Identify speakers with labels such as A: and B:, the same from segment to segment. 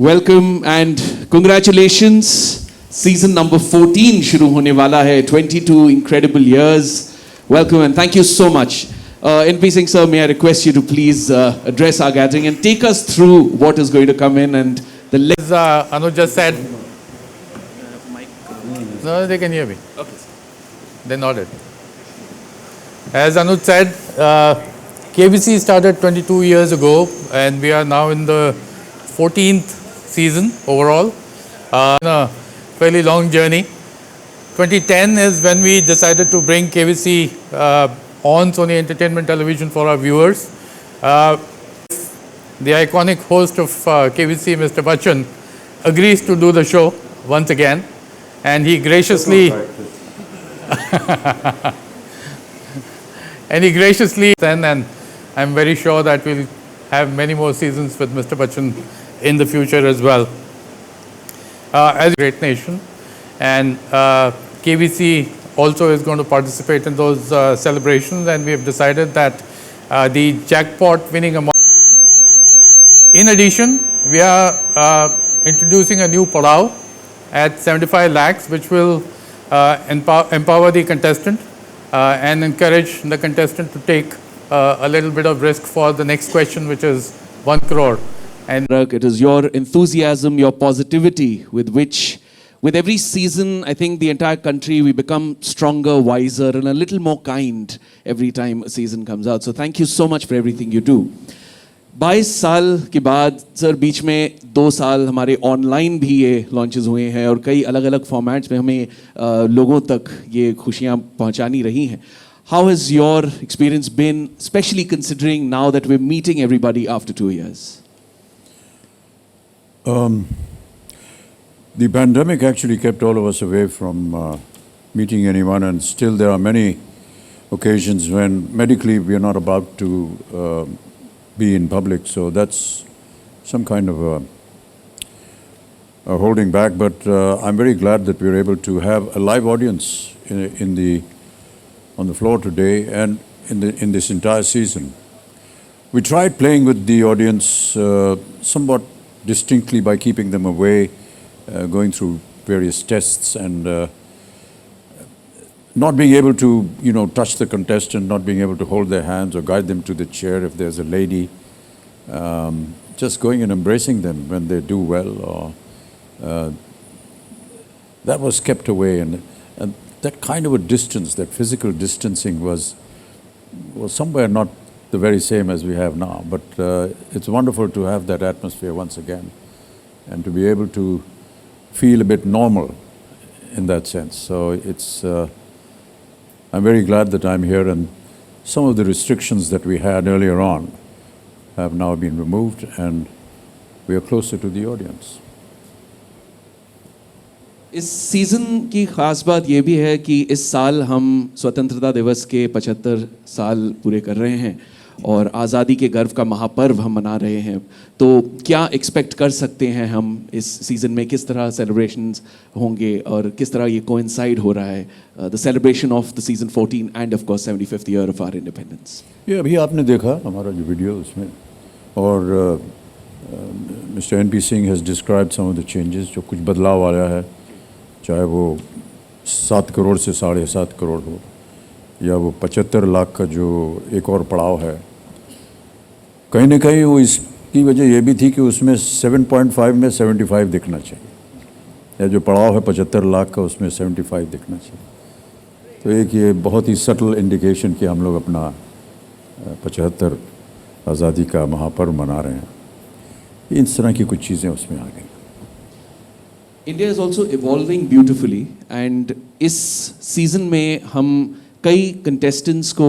A: Welcome and congratulations. Season number 14 शुरू होने वाला है. 22 incredible years. Welcome and thank you so much. NP Singh sir, may I request you to please address our gathering and take us through what is going to come in and the.
B: As Anuj just said. No, they can hear me.
A: Okay.
B: They nodded. As Anuj said, KBC started 22 years ago, and we are now in the 14th season overall. In a fairly long journey. 2010 is when we decided to bring KBC on Sony Entertainment Television for our viewers. The iconic host of KBC, Mr. Bachchan, agrees to do the show once again, and he graciously and I'm very sure that we'll have many more seasons with Mr. Bachchan in the future as well. As a great nation, and KBC also is going to participate in those celebrations, and we have decided that the jackpot winning amount. In addition, we are introducing a new padao at 75 lakhs, which will empower the contestant and encourage the contestant to take a little bit of risk for the next question, which is 1 crore. And
A: it is your enthusiasm, your positivity with which, with every season, I think the entire country, we become stronger, wiser, and a little more kind every time a season comes out. So thank you so much for everything you do. 22 साल के बाद sir बीच में 2 साल हमारे online भी ये launches हुए हैं और कई अलग अलग फॉर्मेट्स में हमें लोगों तक ये खुशियाँ पहुँचानी रही हैं. How has your experience been, especially considering now that we're meeting everybody after 2 years?
C: The pandemic actually kept all of us away from meeting anyone, and still there are many occasions when medically we are not about to be in public, so that's some kind of a holding back, but I'm very glad that we're able to have a live audience on the floor today and in this entire season. We tried playing with the audience somewhat distinctly by keeping them away, going through various tests and not being able to, touch the contestant, not being able to hold their hands or guide them to the chair if there's a lady, just going and embracing them when they do well. Or that was kept away, and that kind of a distance, that physical distancing was somewhere not the very same as we have now, but it's wonderful to have that atmosphere once again and to be able to feel a bit normal in that sense. So it's, I'm very glad that I'm here, and some of the restrictions that we had earlier on have now been removed and we are closer to the audience.
A: इस season की ख़ास बात ये भी है कि इस साल हम स्वतंत्रता दिवस के 75 साल पूरे कर रहे हैं और आज़ादी के गर्व का महापर्व हम मना रहे हैं. तो क्या एक्सपेक्ट कर सकते हैं हम इस सीज़न में, किस तरह सेलिब्रेशंस होंगे और किस तरह ये कोइंसाइड हो रहा है, the celebration of the season 14 and of course 75th year of our independence?
C: ये अभी आपने देखा हमारा जो वीडियो उसमें, और mister N P Singh has described some of the changes, जो कुछ बदलाव आया है, चाहे वो 7 करोड़ से 7.5 करोड़ हो या वो 75 लाख का जो एक और पड़ाव है. कहीं ना कहीं वो इसकी वजह ये भी थी कि उसमें 7.5 में 75 दिखना चाहिए, या जो पड़ाव है 75 लाख का उसमें 75 दिखना चाहिए. तो एक ये बहुत ही सटल इंडिकेशन कि हम लोग अपना 75 आज़ादी का महापर्व मना रहे हैं. इस तरह की कुछ चीज़ें उसमें आ गई.
A: India is also evolving beautifully, and इस सीज़न में हम कई कंटेस्टेंट्स को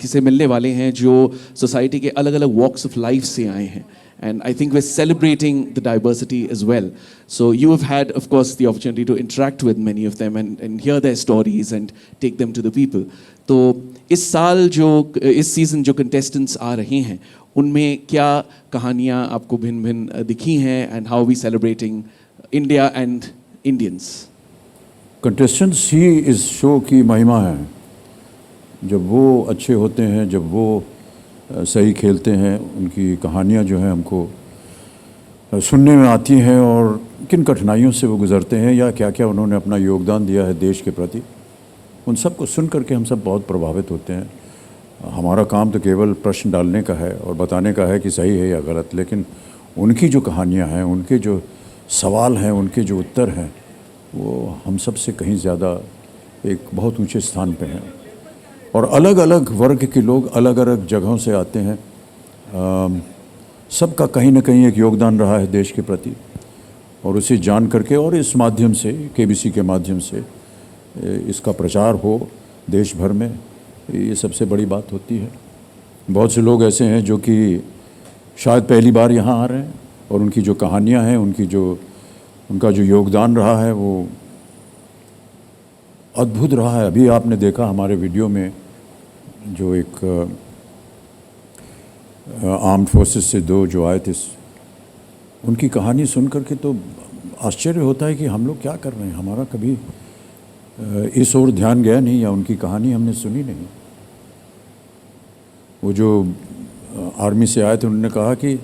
A: किसे मिलने वाले हैं जो सोसाइटी के अलग अलग वॉक्स ऑफ लाइफ से आए हैं, and I think we're celebrating the diversity as well. So you have had, of course, the opportunity to interact with many of them and hear their stories and take them to the people. तो इस साल इस season जो contestants आ रहे हैं, उनमें क्या कहानियाँ आपको भिन्न भिन्न दिखी हैं, and how are we celebrating India and Indians?
C: Contestants ही इस शो की महिमा है. जब वो अच्छे होते हैं, जब वो सही खेलते हैं, उनकी कहानियाँ जो हैं हमको सुनने में आती हैं और किन कठिनाइयों से वो गुज़रते हैं या क्या क्या उन्होंने अपना योगदान दिया है देश के प्रति, उन सब को सुन करके हम सब बहुत प्रभावित होते हैं। हमारा काम तो केवल प्रश्न डालने का है और बताने का है कि सही है या गलत, लेकिन उनकी जो कहानियाँ हैं, उनके जो सवाल हैं, उनके जो उत्तर हैं, वो हम सब से कहीं ज़्यादा एक बहुत ऊंचे स्थान पे हैं। और अलग अलग वर्ग के लोग अलग अलग जगहों से आते हैं, सबका कहीं ना कहीं एक योगदान रहा है देश के प्रति, और उसे जान करके और इस माध्यम से, केबीसी के माध्यम से इसका प्रचार हो देश भर में, ये सबसे बड़ी बात होती है। बहुत से लोग ऐसे हैं जो कि शायद पहली बार यहाँ आ रहे हैं और उनकी जो कहानियाँ हैं, उनका जो योगदान रहा है वो अद्भुत रहा है। अभी आपने देखा हमारे वीडियो में जो एक आर्म्ड फोर्सेस से 2 जो आए थे, उनकी कहानी सुन करके तो आश्चर्य होता है कि हम लोग क्या कर रहे हैं। हमारा कभी इस ओर ध्यान गया नहीं या उनकी कहानी हमने सुनी नहीं। वो जो आर्मी से आए थे, उन्होंने कहा कि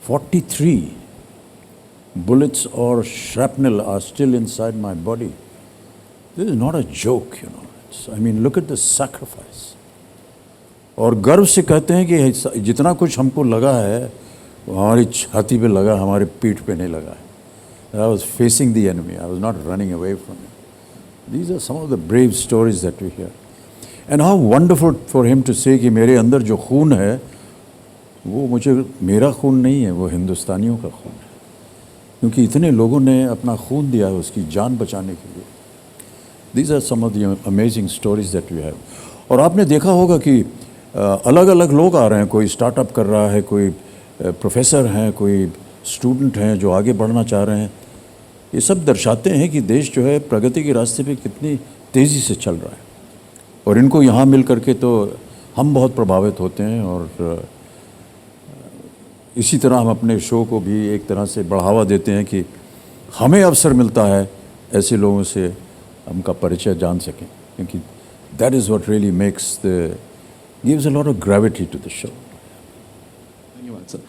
C: 43 bullets or shrapnel are still inside my body. This is not a joke, you know. I mean, look at the sacrifice. और गर्व से कहते हैं कि जितना कुछ हमको लगा है वो हमारी छाती पे लगा, हमारे पीठ पे नहीं लगा है। I was facing the enemy. I was not running away from it. These are some of the brave stories that we hear. And how wonderful for him to say कि मेरे अंदर जो खून है वो मेरा खून नहीं है, वो हिंदुस्तानियों का खून है, क्योंकि इतने लोगों ने अपना खून दिया है उसकी जान बचाने के लिए। These are some of the amazing stories that we have. और आपने देखा होगा कि अलग अलग लोग आ रहे हैं, कोई स्टार्टअप कर रहा है, कोई प्रोफेसर हैं, कोई स्टूडेंट हैं जो आगे बढ़ना चाह रहे हैं। ये सब दर्शाते हैं कि देश जो है प्रगति के रास्ते पे कितनी तेज़ी से चल रहा है, और इनको यहाँ मिल करके तो हम बहुत प्रभावित होते हैं। और इसी तरह हम अपने शो को भी एक तरह से बढ़ावा देते हैं कि हमें अवसर मिलता है ऐसे लोगों से हमका परिचय जान सकें, क्योंकि that is what really makes the gives a lot of gravity to the show.
A: धन्यवाद सर।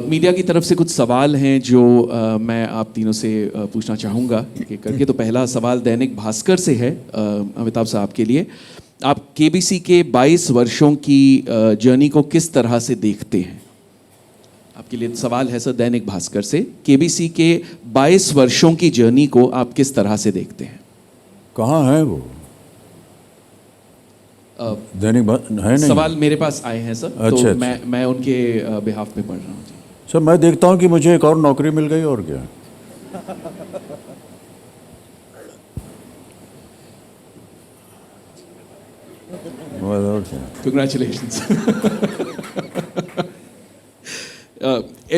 A: मीडिया की तरफ से कुछ सवाल हैं जो मैं आप तीनों से पूछना चाहूँगा कि करके। तो पहला सवाल दैनिक भास्कर से है अमिताभ साहब के लिए। आप केबीसी के 22 वर्षों की जर्नी को किस तरह से देखते हैं? आपके लिए सवाल है सर दैनिक भास्कर से। केबीसी के 22 वर्षों की जर्नी को आप किस तरह से देखते हैं?
C: कहाँ है वो दैनिक है नहीं?
A: सवाल मेरे पास आए हैं सर।
C: अच्छा,
A: तो
C: अच्छा।
A: मैं उनके बिहाफ पे पढ़ रहा हूँ।
C: सर मैं देखता हूँ कि मुझे एक और नौकरी मिल गई, और क्या।
A: Congratulations.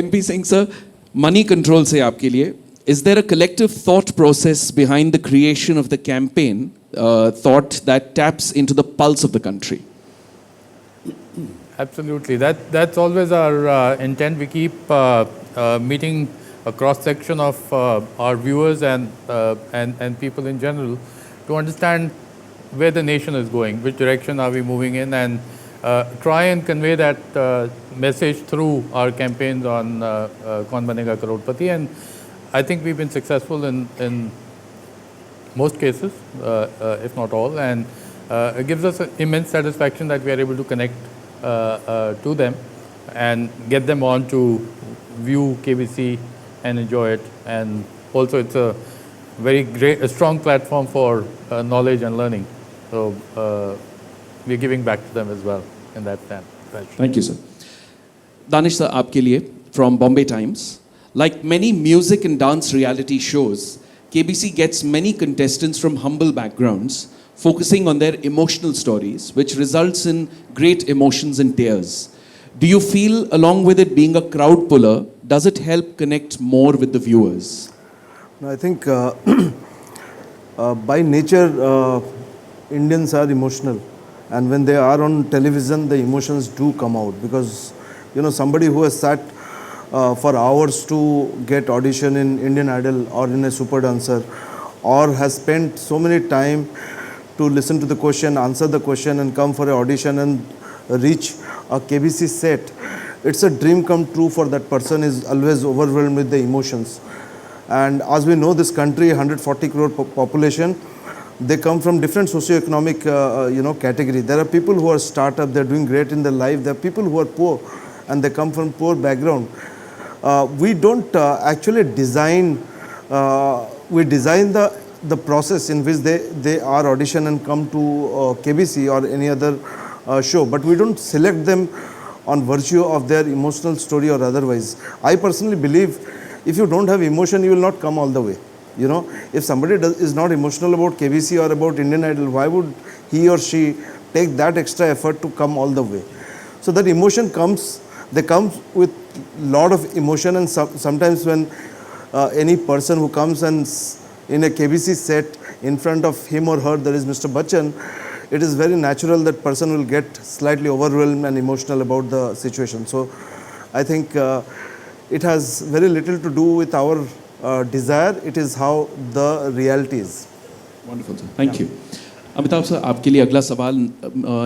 A: NP Singh sir, money control से आपके लिए, is there a collective thought process behind the creation of the campaign, thought that taps into the pulse of the country?
B: Absolutely. That's always our intent. We keep meeting a cross section of our viewers and people in general to understand where the nation is going, which direction are we moving in, and try and convey that message through our campaigns on Kaun Banega Crorepati. And I think we've been successful in most cases, if not all, and it gives us immense satisfaction that we are able to connect to them and get them on to view KBC and enjoy it. And also it's a a strong platform for knowledge and learning. So we're giving back to them as well in that sense.
A: Thank you, sir. Danish sir, आपके लिए from Bombay Times. Like many music and dance reality shows, KBC gets many contestants from humble backgrounds, focusing on their emotional stories, which results in great emotions and tears. Do you feel, along with it being a crowd puller, does it help connect more with the viewers?
D: I think by nature, Indians are emotional, and when they are on television, the emotions do come out, because somebody who has sat for hours to get audition in Indian Idol or in a super dancer, or has spent so many time to listen to the question, answer the question, and come for an audition and reach a KBC set, it's a dream come true for that person, is always overwhelmed with the emotions. And as we know, this country, 140 crore population, they come from different socio-economic category. There are people who are startup, they're doing great in their life. There are people who are poor and they come from poor background. We don't actually design, we design the process in which they are audition and come to KBC or any other show, but we don't select them on virtue of their emotional story or otherwise. I personally believe if you don't have emotion, you will not come all the way. You know, if somebody is not emotional about KBC or about Indian Idol, why would he or she take that extra effort to come all the way? So that emotion comes, they come with lot of emotion, and sometimes when any person who comes and in a KBC set, in front of him or her there is Mr. Bachchan, it is very natural that person will get slightly overwhelmed and emotional about the situation. So I think it has very little to do with our desire, it is how the reality is.
A: Wonderful, sir. Thank you. Amitabh sir, आपके लिए अगला सवाल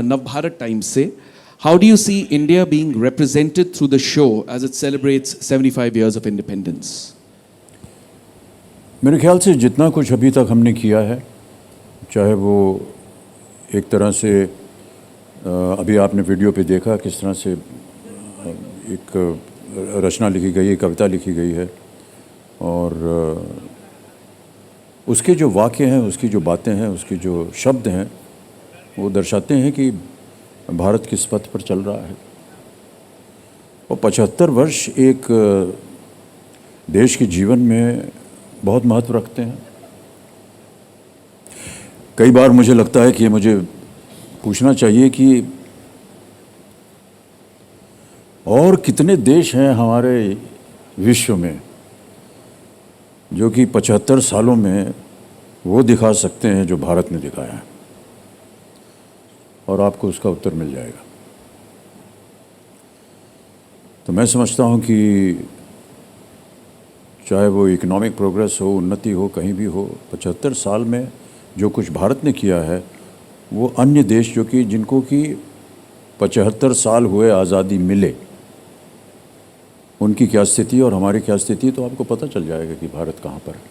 A: Navbharat times से. How do you see India being represented through the show as it celebrates 75 years of independence?
C: मेरे ख्याल से जितना कुछ अभी तक हमने किया है, चाहे वो एक तरह से अभी आपने वीडियो पे देखा किस तरह से एक रचना लिखी गई है, कविता लिखी गई है, और उसके जो वाक्य हैं, उसकी जो बातें हैं, उसके जो शब्द हैं, वो दर्शाते हैं कि भारत किस पथ पर चल रहा है. और 75 वर्ष एक देश के जीवन में बहुत महत्व रखते हैं. कई बार मुझे लगता है कि मुझे पूछना चाहिए कि और कितने देश हैं हमारे विश्व में जो कि 75 सालों में वो दिखा सकते हैं जो भारत ने दिखाया है, और आपको उसका उत्तर मिल जाएगा. तो मैं समझता हूँ कि चाहे वो इकोनॉमिक प्रोग्रेस हो, उन्नति हो, कहीं भी हो, 75 साल में जो कुछ भारत ने किया है वो अन्य देश जो कि जिनको कि 75 साल हुए आज़ादी मिले, उनकी क्या स्थिति और हमारी क्या स्थिति, तो आपको पता चल जाएगा कि भारत कहाँ पर है.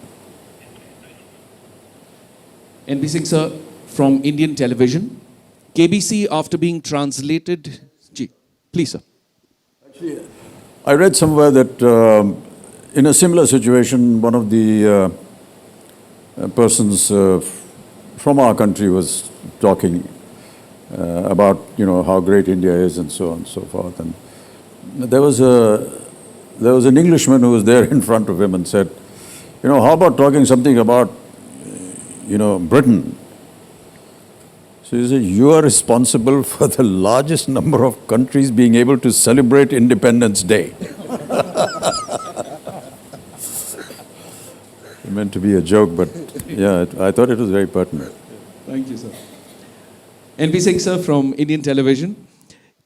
A: NB Singh sir, from Indian television. KBC after being translated. Ji, please sir.
C: Actually, I read somewhere that in a similar situation, one of the persons from our country was talking about, you know, how great India is and so on and so forth. And there was an Englishman who was there in front of him and said, you know, how about talking something about, you know, Britain? So he said, you are responsible for the largest number of countries being able to celebrate Independence Day. It meant to be a joke, but yeah, I thought it was very pertinent.
A: Thank you, sir. NB Singh sir, from Indian television.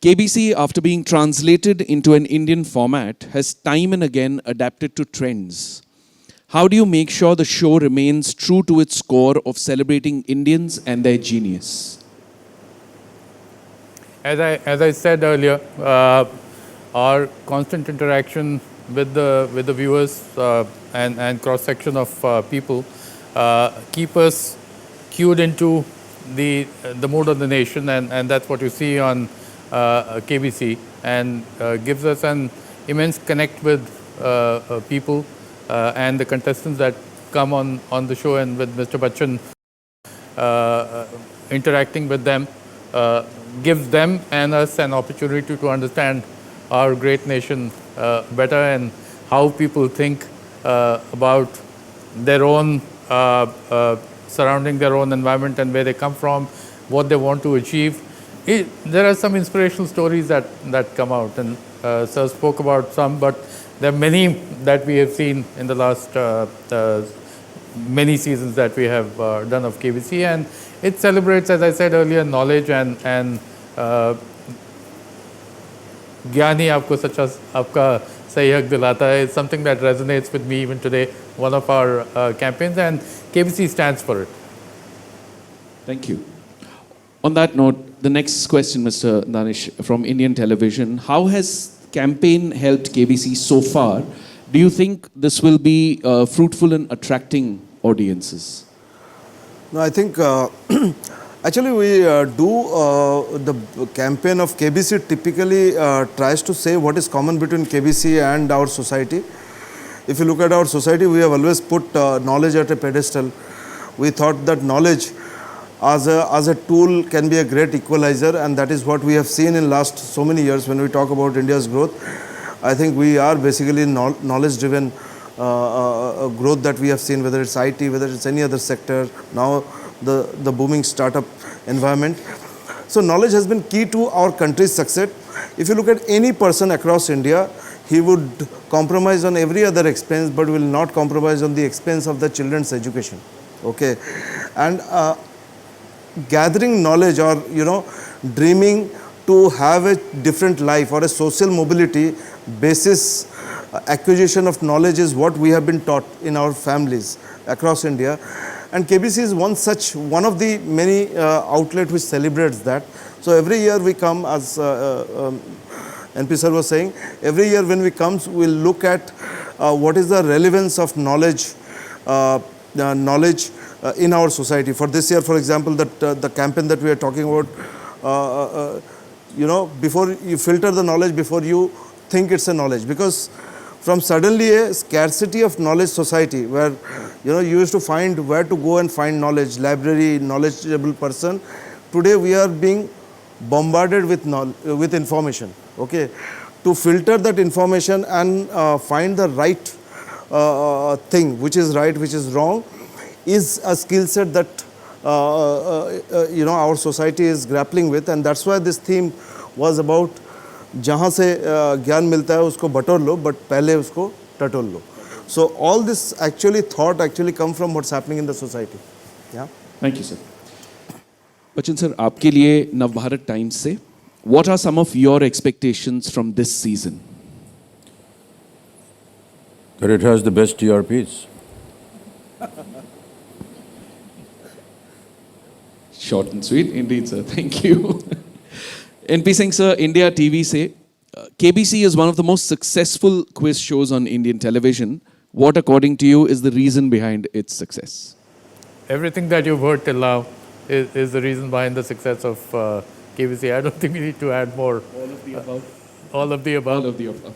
A: KBC, after being translated into an Indian format, has time and again adapted to trends. How do you make sure the show remains true to its core of celebrating Indians and their genius?
B: As I said earlier, our constant interaction with the viewers and cross section of people keep us cued into the mood of the nation, and that's what you see on KBC, and gives us an immense connect with people and the contestants that come on the show, and with Mr. Bachchan interacting with them gives them and us an opportunity to understand our great nation better, and how people think about their own surrounding their own environment and where they come from, what they want to achieve. There are some inspirational stories that come out, and Sir spoke about some, but there are many that we have seen in the last many seasons that we have done of KBC, and it celebrates, as I said earlier, knowledge and ज्ञान ही आपको सच्चा आपका सही हक दिलाता है. It's something that resonates with me even today, one of our campaigns, and KBC stands for it.
A: Thank you. On that note, the next question, Mr. Danish, from Indian television. How has campaign helped KBC so far, do you think this will be fruitful in attracting audiences?
D: No, I think actually we the campaign of KBC typically tries to say what is common between KBC and our society. If you look at our society, we have always put knowledge at a pedestal. We thought that knowledge as a tool can be a great equalizer, and that is what we have seen in last so many years when we talk about India's growth. I think we are basically knowledge driven growth that we have seen, whether it's IT, whether it's any other sector, now the booming startup environment. So knowledge has been key to our country's success. If you look at any person across India, he would compromise on every other expense, but will not compromise on the expense of the children's education. Okay, and gathering knowledge, or dreaming to have a different life or a social mobility basis acquisition of knowledge is what we have been taught in our families across India, and KBC is one of the many outlet which celebrates that. So every year we come, as NP sir was saying, every year when we come, we'll look at what is the relevance of knowledge in our society. For this year, for example, the campaign that we are talking about, before you filter the knowledge before you think it's a knowledge, because from suddenly a scarcity of knowledge society where you used to find where to go and find knowledge, library, knowledgeable person, today we are being bombarded with information. Okay, to filter that information and find the right thing, which is right, which is wrong, is a skill set that our society is grappling with, and that's why this theme was about जहाँ से ज्ञान मिलता है उसको बटोर लो, but पहले उसको टटोल लो. So all this actually come from what's happening in the society. Yeah.
A: Thank you, sir. Bachchan sir, आपके लिए नवभारत टाइम्स से, what are some of your expectations from this season?
C: That it has the best TRPs.
A: Short and sweet, indeed, sir. Thank you. NP Singh sir, India TV say, KBC is one of the most successful quiz shows on Indian television. What, according to you, is the reason behind its success?
B: Everything that you've heard till now is the reason behind the success of KBC. I don't think we need to add more.
A: All of the above.
B: All of the above.
A: All of the above.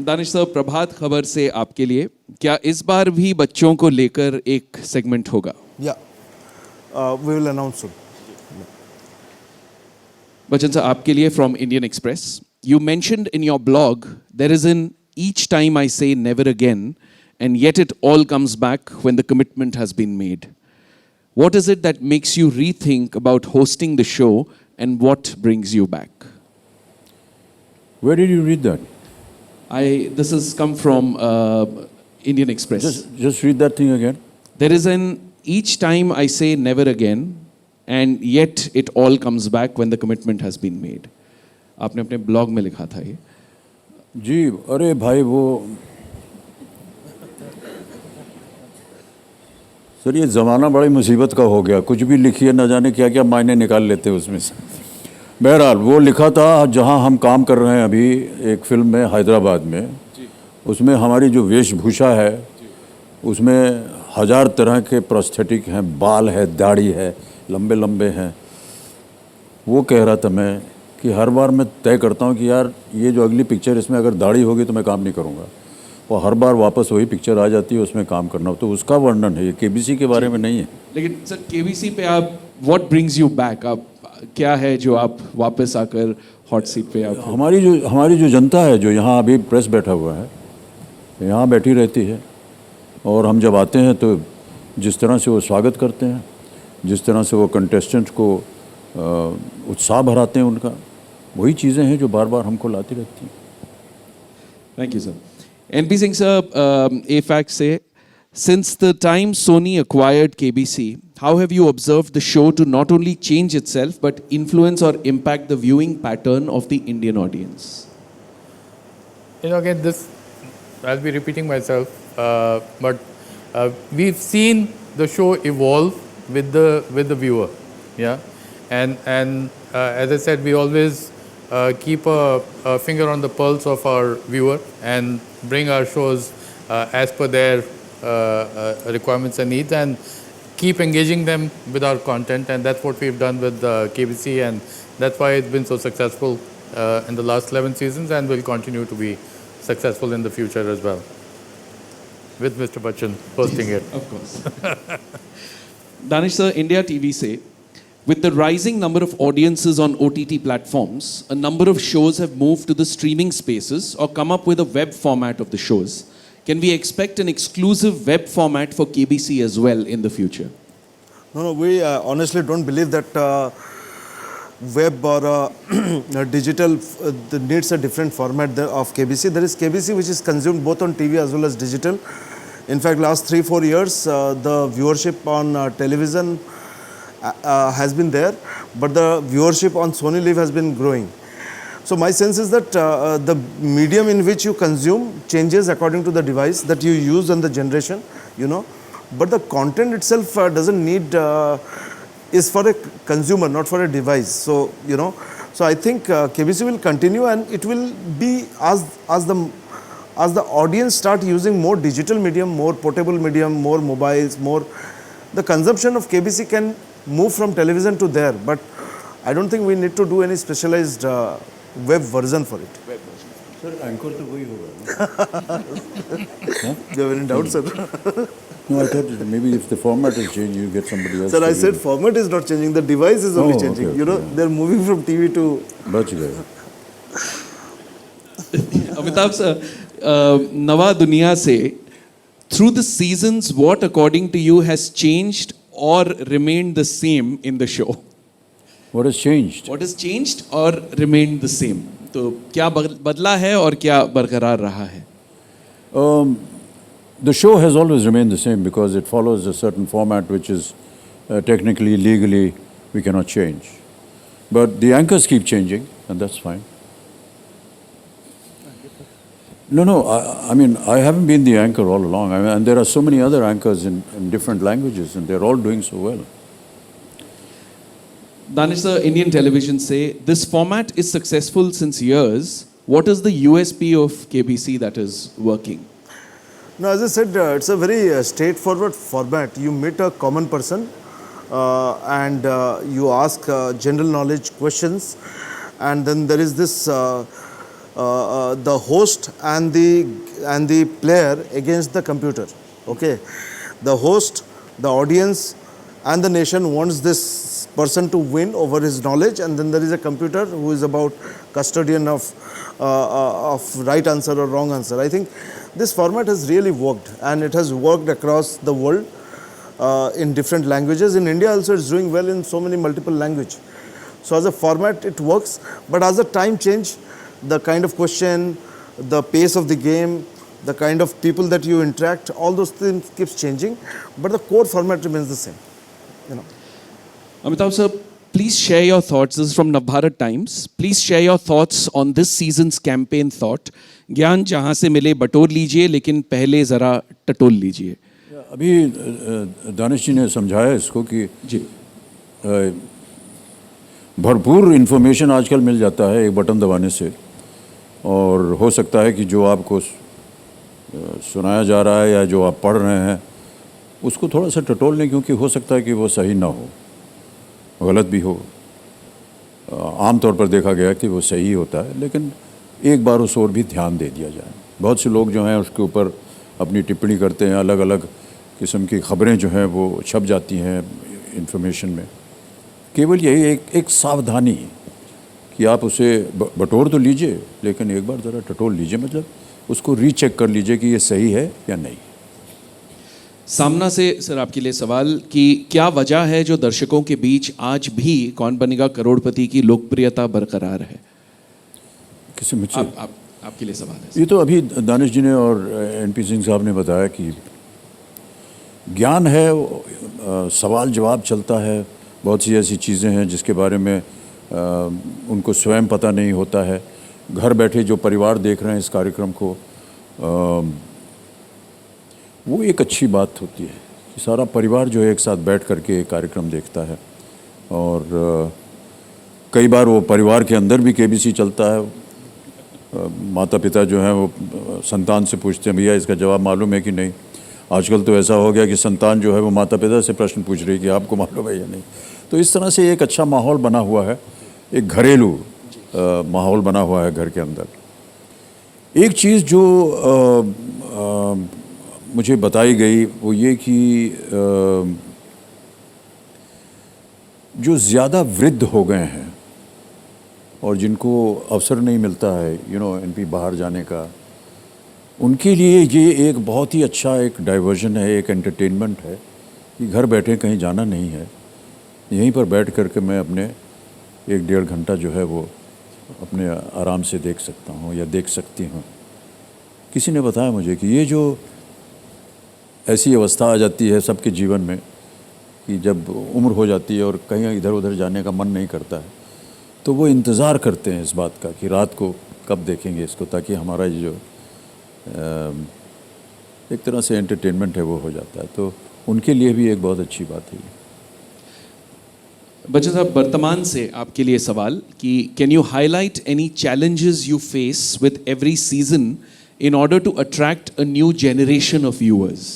A: Danish साहब, प्रभात खबर से आपके लिए, क्या इस बार भी बच्चों को लेकर एक सेगमेंट होगा?
D: Yeah, we will announce soon.
A: Bachchan sir, आपके लिए from Indian Express. You mentioned in your blog there is an each time I say never again, and yet it all comes back when the commitment has been made. What is it that makes you rethink about hosting the show, and what brings you back?
C: Where did you read that?
A: This has come from Indian Express.
C: Just read that thing again.
A: There is an each time I say never again, and yet it all comes back when the commitment has been made. आपने अपने blog में लिखा था ये.
C: जी, अरे भाई वो sir ये ज़माना बड़ी मुसीबत का हो गया, कुछ भी लिखिए न जाने क्या क्या मायने निकाल लेते हैं उसमें से. बहरहाल वो लिखा था जहाँ हम काम कर रहे हैं अभी एक फिल्म में हैदराबाद में, उसमें हमारी जो वेशभूषा है उसमें 1000 तरह के प्रोस्थेटिक हैं, बाल है, दाढ़ी है, लंबे लंबे हैं. वो कह रहा था मैं कि हर बार मैं तय करता हूँ कि यार ये जो अगली पिक्चर इसमें अगर दाढ़ी होगी तो मैं काम नहीं करूँगा, और हर बार वापस वही पिक्चर आ जाती है उसमें काम करना. तो उसका वर्णन है, ये केबीसी के बारे में नहीं है.
A: लेकिन सर केबीसी पे आप व्हाट ब्रिंग्स यू बैक, आप क्या है जो आप वापस आकर हॉट सीट पे आप?
C: हमारी जो जनता है, जो यहाँ अभी प्रेस बैठा हुआ है, यहाँ बैठी रहती है, और हम जब आते हैं तो जिस तरह से वो स्वागत करते हैं, जिस तरह से वो कंटेस्टेंट को उत्साह भराते हैं, उनका वही चीज़ें हैं जो बार बार हमको लाती रहती हैं.
A: Thank you sir. NP Singh sir, AFAC say, since the time Sony acquired KBC, how have you observed the show to not only change itself but influence or impact the viewing pattern of the Indian audience?
B: Again, this, I'll be repeating myself, but we've seen the show evolve with the viewer, yeah, and as I said, we always keep a finger on the pulse of our viewer and bring our shows as per their requirements and needs, and keep engaging them with our content. And that's what we've done with KBC, and that's why it's been so successful in the last 11 seasons, and will continue to be successful in the future as well, with Mr. Bachchan hosting it.
A: Of course. Danish sir, India TV say, with the rising number of audiences on OTT platforms, a number of shows have moved to the streaming spaces or come up with a web format of the shows. Can we expect an exclusive web format for KBC as well in the future?
D: No, we honestly don't believe that web or digital needs a different format of KBC. There is KBC which is consumed both on TV as well as digital. In fact, last 3-4 years, the viewership on television has been there, but the viewership on Sony Live has been growing. So my sense is that the medium in which you consume changes according to the device that you use and the generation, you know. But the content itself doesn't need, is for a consumer, not for a device. So, you know, so I think KBC will continue, and it will be as the audience start using more digital medium, more portable medium, more mobiles, more, the consumption of KBC can move from television to there. But I don't think we need to do any specialized web version for it.
C: Sir, anchor to वही होगा.
D: Do you have any doubt, sir?
C: No, I thought that maybe if the format is changed, you get somebody else.
D: Sir, I said format is not changing, the device is only changing.
C: Okay,
D: You know, they're moving from TV to...
C: बच गए.
A: Amitabh sir, Nava Duniya say, through the seasons, what according to you has changed or remained the same in the show?
C: What has changed?
A: What has changed or remained the same? तो क्या बदला है और क्या बरकरार रहा है?
C: The show has always remained the same because it follows a certain format which is technically, legally, we cannot change. But the anchors keep changing, and that's fine. No, I mean, I haven't been the anchor all along. I mean, and there are so many other anchors in different languages, and they're all doing so well.
A: Danish sir, Indian television say, this format is successful since years. What is the USP of KBC that is working?
D: No, as I said, it's a very straightforward format. You meet a common person and you ask general knowledge questions, and then there is this the host and the player against the computer. Okay, the host, the audience, and the nation wants this person to win over his knowledge, and then there is a computer who is about custodian of right answer or wrong answer. I think this format has really worked, and it has worked across the world in different languages. In India also it's doing well in so many multiple languages. So as a format it works, but as the time change, the kind of question, the pace of the game, the kind of people that you interact, all those things keeps changing, but the core format remains the same. You know.
A: Amitabh sir, please share your thoughts. This is from Navbharat Times. Please share your thoughts on this season's campaign thought. ज्ञान जहाँ से मिले बटोर लीजिए, लेकिन पहले ज़रा टटोल लीजिए.
C: अभी दानिश जी ने समझाया इसको कि
A: जी
C: भरपूर इन्फॉर्मेशन आजकल मिल जाता है एक बटन दबाने से, और हो सकता है कि जो आपको सुनाया जा रहा है या जो आप पढ़ रहे हैं उसको थोड़ा सा टटोल लें, क्योंकि हो सकता है कि वो सही ना हो, गलत भी हो. आम तौर पर देखा गया कि वो सही होता है, लेकिन एक बार उस ओर भी ध्यान दे दिया जाए. बहुत से लोग जो हैं उसके ऊपर अपनी टिप्पणी करते हैं, अलग अलग किस्म की खबरें जो हैं वो छप जाती हैं इन्फॉर्मेशन में. केवल यही एक सावधानी कि आप उसे बटोर तो लीजिए, लेकिन एक बार ज़रा टटोल लीजिए, मतलब उसको रीचेक कर लीजिए कि ये सही है या नहीं.
A: सामना से सर आपके लिए सवाल कि क्या वजह है जो दर्शकों के बीच आज भी कौन बनेगा करोड़पति की लोकप्रियता बरकरार है?
C: किसी मुझसे
A: आपके लिए सवाल है.
C: ये तो अभी दानिश जी ने और एनपी सिंह साहब ने बताया कि ज्ञान है, सवाल जवाब चलता है, बहुत सी ऐसी चीज़ें हैं जिसके बारे में उनको स्वयं पता नहीं होता है. घर बैठे जो परिवार देख रहे हैं इस कार्यक्रम को, वो एक अच्छी बात होती है कि सारा परिवार जो है एक साथ बैठ करके एक कार्यक्रम देखता है. और कई बार वो परिवार के अंदर भी केबीसी चलता है। माता पिता जो हैं वो संतान से पूछते हैं भैया इसका जवाब मालूम है कि नहीं। आजकल तो ऐसा हो गया कि संतान जो है वो माता पिता से प्रश्न पूछ रही है कि आपको मालूम है या नहीं। तो इस तरह से एक अच्छा माहौल बना हुआ है, एक घरेलू माहौल बना हुआ है घर के अंदर। एक चीज़ जो मुझे बताई गई वो ये कि जो ज़्यादा वृद्ध हो गए हैं और जिनको अवसर नहीं मिलता है एमपी बाहर जाने का, उनके लिए ये एक बहुत ही अच्छा एक डाइवर्जन है, एक एंटरटेनमेंट है कि घर बैठे कहीं जाना नहीं है, यहीं पर बैठ करके मैं अपने 1-1.5 घंटा जो है वो अपने आराम से देख सकता हूँ या देख सकती हूँ। किसी ने बताया मुझे कि ये जो ऐसी अवस्था आ जाती है सबके जीवन में कि जब उम्र हो जाती है और कहीं इधर उधर जाने का मन नहीं करता है, तो वो इंतज़ार करते हैं इस बात का कि रात को कब देखेंगे इसको, ताकि हमारा ये जो एक तरह से एंटरटेनमेंट है वो हो जाता है। तो उनके लिए भी एक बहुत अच्छी बात है।
A: बच्चन साहब, वर्तमान से आपके लिए सवाल कि can you highlight any challenges you face with every season in order to attract a new generation of viewers?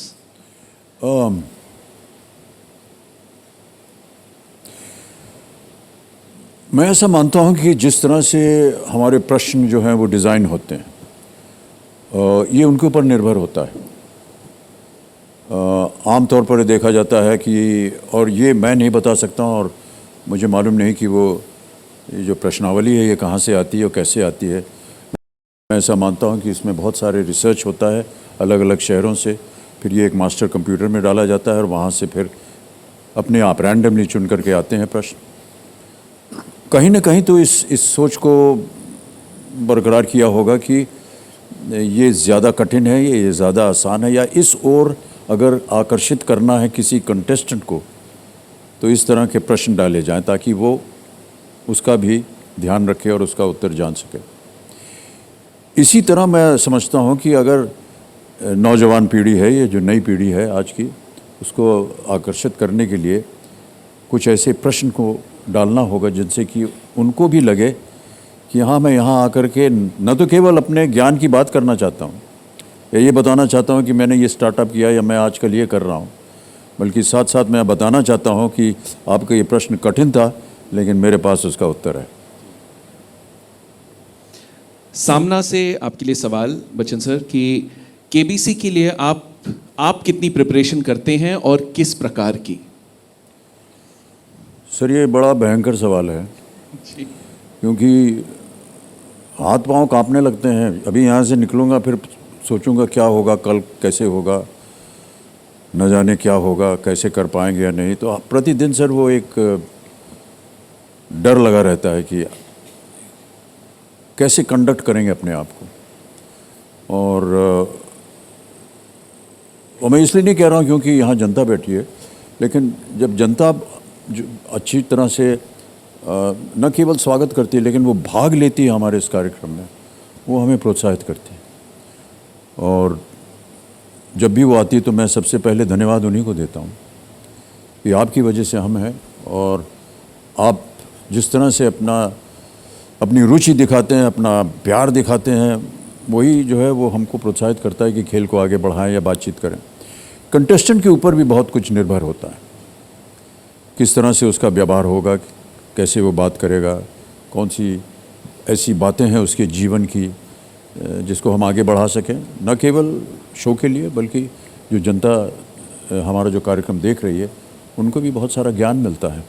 C: मैं ऐसा मानता हूं कि जिस तरह से हमारे प्रश्न जो हैं वो डिज़ाइन होते हैं, ये उनके ऊपर निर्भर होता है। आम तौर पर देखा जाता है कि, और ये मैं नहीं बता सकता हूं और मुझे मालूम नहीं कि वो ये जो प्रश्नावली है ये कहाँ से आती है और कैसे आती है। मैं ऐसा मानता हूं कि इसमें बहुत सारे रिसर्च होता है अलग अलग शहरों से, फिर ये एक मास्टर कंप्यूटर में डाला जाता है और वहाँ से फिर अपने आप रैंडमली चुन करके आते हैं प्रश्न। कहीं ना कहीं तो इस सोच को बरकरार किया होगा कि ये ज़्यादा कठिन है, ये ज़्यादा आसान है, या इस ओर अगर आकर्षित करना है किसी कंटेस्टेंट को तो इस तरह के प्रश्न डाले जाएं ताकि वो उसका भी ध्यान रखे और उसका उत्तर जान सके। इसी तरह मैं समझता हूँ कि अगर नौजवान पीढ़ी है, ये जो नई पीढ़ी है आज की, उसको आकर्षित करने के लिए कुछ ऐसे प्रश्न को डालना होगा जिनसे कि उनको भी लगे कि हाँ, मैं यहाँ आकर के न तो केवल अपने ज्ञान की बात करना चाहता हूँ या ये बताना चाहता हूँ कि मैंने ये स्टार्टअप किया या मैं आजकल ये कर रहा हूँ, बल्कि साथ साथ मैं बताना चाहता हूँ कि आपका ये प्रश्न कठिन था लेकिन मेरे पास उसका उत्तर है।
A: सामना से आपके लिए सवाल बच्चन सर कि केबीसी के लिए आप कितनी प्रिपरेशन करते हैं और किस प्रकार की?
C: सर ये बड़ा भयंकर सवाल है क्योंकि हाथ पांव कांपने लगते हैं। अभी यहाँ से निकलूँगा फिर सोचूंगा क्या होगा, कल कैसे होगा, न जाने क्या होगा, कैसे कर पाएंगे या नहीं। तो प्रतिदिन सर वो एक डर लगा रहता है कि कैसे कंडक्ट करेंगे अपने आप को। और मैं इसलिए नहीं कह रहा हूँ क्योंकि यहाँ जनता बैठी है, लेकिन जब जनता अच्छी तरह से न केवल स्वागत करती है लेकिन वो भाग लेती है हमारे इस कार्यक्रम में, वो हमें प्रोत्साहित करती है। और जब भी वो आती है तो मैं सबसे पहले धन्यवाद उन्हीं को देता हूँ कि आपकी वजह से हम हैं, और आप जिस तरह से अपनी रुचि दिखाते हैं, अपना प्यार दिखाते हैं, वही जो है वो हमको प्रोत्साहित करता है कि खेल को आगे बढ़ाएं या बातचीत करें। कंटेस्टेंट के ऊपर भी बहुत कुछ निर्भर होता है, किस तरह से उसका व्यवहार होगा, कैसे वो बात करेगा, कौन सी ऐसी बातें हैं उसके जीवन की जिसको हम आगे बढ़ा सकें, न केवल शो के लिए बल्कि जो जनता हमारा जो कार्यक्रम देख रही है उनको भी बहुत सारा ज्ञान मिलता है।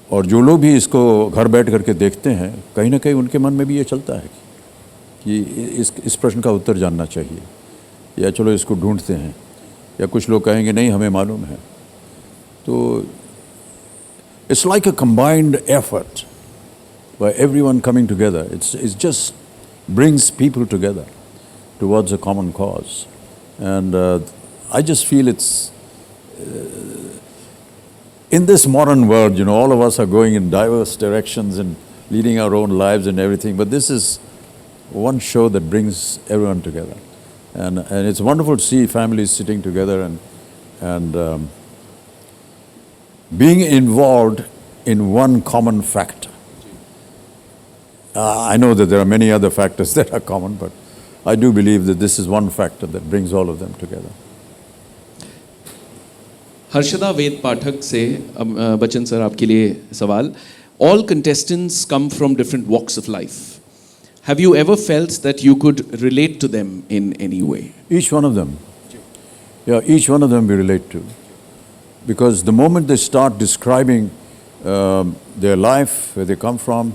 C: और जो लोग भी इसको घर बैठ करके देखते हैं, कहीं ना कहीं उनके मन में भी ये चलता है कि इस प्रश्न का उत्तर जानना चाहिए, या चलो इसको ढूंढते हैं, या कुछ लोग कहेंगे नहीं हमें मालूम है। तो it's like a combined effort by everyone coming together. It's just brings people together towards a common cause, and I just feel it's in this modern world, all of us are going in diverse directions and leading our own lives and everything, but this is one show that brings everyone together, and it's wonderful to see families sitting together and being involved in one common factor, I know that there are many other factors that are common, but I do believe that this is one factor that brings all of them together.
A: Harshada वेद पाठक से Bachchan sir आपके लिए सवाल. All contestants come from different walks of life. Have you ever felt that you could relate to them in any way?
C: Each one of them. Yeah, each one of them we relate to. Because the moment they start describing their life, where they come from,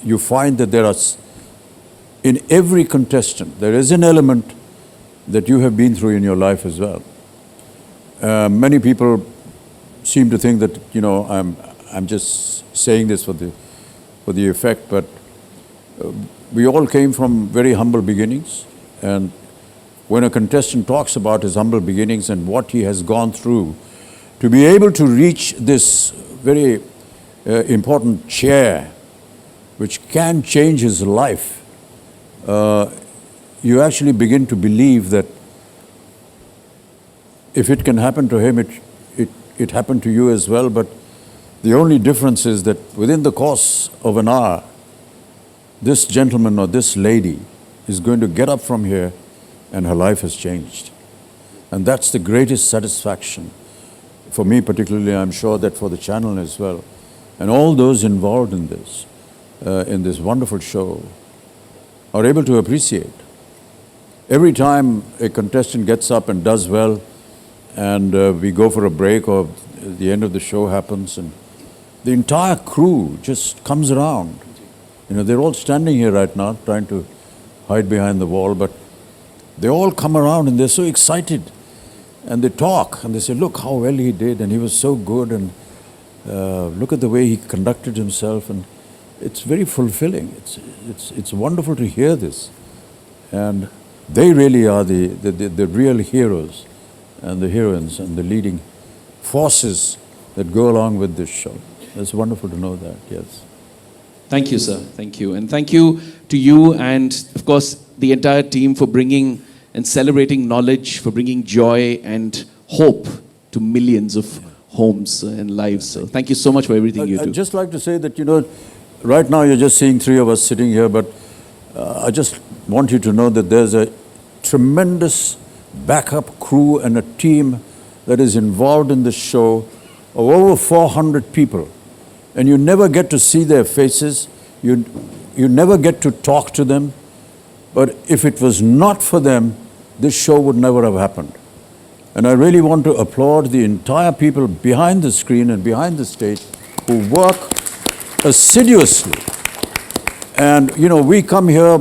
C: you find that there are, in every contestant, there is an element that you have been through in your life as well. Many people seem to think that, you know, I'm just saying this for the effect, but we all came from very humble beginnings, and when a contestant talks about his humble beginnings and what he has gone through to be able to reach this very important chair, which can change his life, you actually begin to believe that if it can happen to him, it happened to you as well. But the only difference is that within the course of an hour, this gentleman or this lady is going to get up from here and her life has changed. And that's the greatest satisfaction for me particularly. I'm sure that for the channel as well, and all those involved in this wonderful show are able to appreciate. Every time a contestant gets up and does well, and we go for a break or the end of the show happens, and the entire crew just comes around. You know, they're all standing here right now trying to hide behind the wall, but they all come around and they're so excited, and they talk and they say, look how well he did, and he was so good, and look at the way he conducted himself. And it's very fulfilling. It's wonderful to hear this, and they really are the real heroes and the heroines and the leading forces that go along with this show. It's wonderful to know that, yes.
A: Thank you, sir. Thank you. And thank you to you and, of course, the entire team for bringing and celebrating knowledge, for bringing joy and hope to millions of homes and lives. So thank you so much for everything you do.
C: I'd just like to say that, you know, right now you're just seeing three of us sitting here, but I just want you to know that there's a tremendous backup crew and a team that is involved in this show of over 400 people. And you never get to see their faces, you never get to talk to them, but if it was not for them, this show would never have happened. And I really want to applaud the entire people behind the screen and behind the stage who work assiduously. And you know, we come here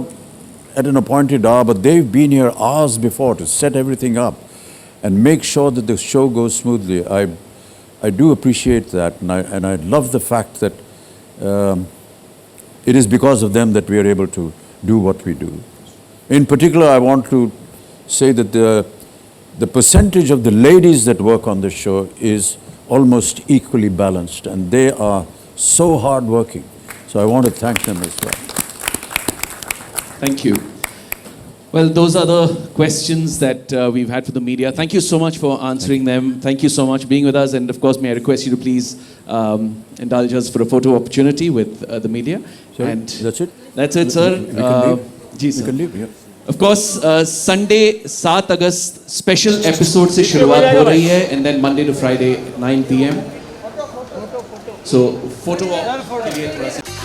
C: at an appointed hour, but they've been here hours before to set everything up and make sure that the show goes smoothly. I do appreciate that, and I love the fact that it is because of them that we are able to do what we do. In particular, I want to say that the percentage of the ladies that work on this show is almost equally balanced, and they are so hardworking. So I want to thank them as well.
A: Thank you. Well, those are the questions that we've had for the media. Thank you so much for answering them. Thank you so much for being with us. And of course, may I request you to please indulge us for a photo opportunity with the media.
C: Sorry,
A: and
C: that's it?
A: That's it, sir.
C: We can leave.
A: Ji, sir.
C: We can leave, yeah.
A: Of course, Sunday 7 August special episode से शुरुआत हो रही है, and then Monday to Friday 9 p.m. So photo op के लिए थोड़ा सा